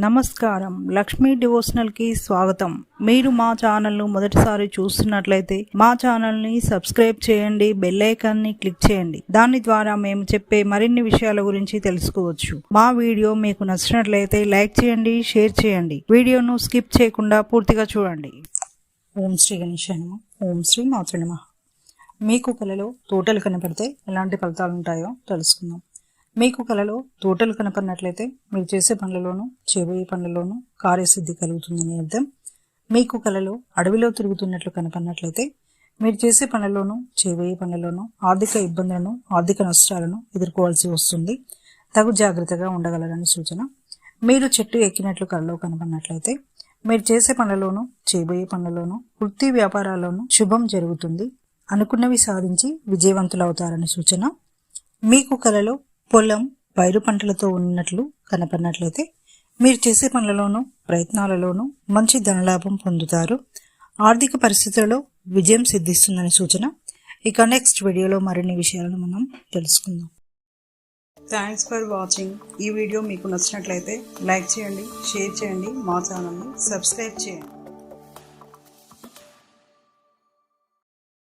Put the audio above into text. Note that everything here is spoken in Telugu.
నమస్కారం, లక్ష్మీ డివోషనల్ కి స్వాగతం. మీరు మా ఛానల్ ను మొదటిసారి చూస్తున్నట్లయితే మా ఛానల్ ని సబ్స్క్రైబ్ చేయండి, బెల్ ఐకాన్ ని క్లిక్ చేయండి. దాని ద్వారా మేము చెప్పే మరిన్ని విషయాల గురించి తెలుసుకోవచ్చు. మా వీడియో మీకు నచ్చినట్లయితే లైక్ చేయండి, షేర్ చేయండి. వీడియోను స్కిప్ చేయకుండా పూర్తిగా చూడండి. ఓం శ్రీ గణేశాయ నమః. ఓం శ్రీ మాతృ నమః. మీకు కలలో తోటలు కనపడితే ఎలాంటి ఫలితాలు ఉంటాయో తెలుసుకుందాం. మీకు కలలో తోటలు కనపడినట్లయితే మీరు చేసే పనులలోనూ చేయబోయే పనులలోనూ కార్యసిద్ధి కలుగుతుందని అర్థం. మీకు కలలో అడవిలో తిరుగుతున్నట్లు కనపడినట్లయితే మీరు చేసే పనుల్లోనూ చేయబోయే పనులలోనూ ఆర్థిక ఇబ్బందులను, ఆర్థిక నష్టాలను ఎదుర్కోవాల్సి వస్తుంది. తగు జాగ్రత్తగా ఉండగలరని సూచన. మీరు చెట్టు ఎక్కినట్లు కలలో కనపడినట్లయితే మీరు చేసే పనులలోనూ చేయబోయే పనులలోనూ వృత్తి వ్యాపారాల్లోనూ శుభం జరుగుతుంది. అనుకున్నవి సాధించి విజయవంతులవుతారని సూచన. మీకు కలలో పొలం, పైరు పంటలతో ఉన్నట్లు కనపడినట్లయితే మీరు చేసే పనులలోనూ ప్రయత్నాలలోనూ మంచి ధనలాభం పొందుతారు. ఆర్థిక పరిస్థితులలో విజయం సిద్ధిస్తుందని సూచన. ఇక నెక్స్ట్ వీడియోలో మరిన్ని విషయాలను మనం తెలుసుకుందాం. Thanks for watching. ఈ వీడియో మీకు నచ్చినట్లయితే లైక్ చేయండి, షేర్ చేయండి, మా ఛానల్ని సబ్స్క్రైబ్ చేయండి.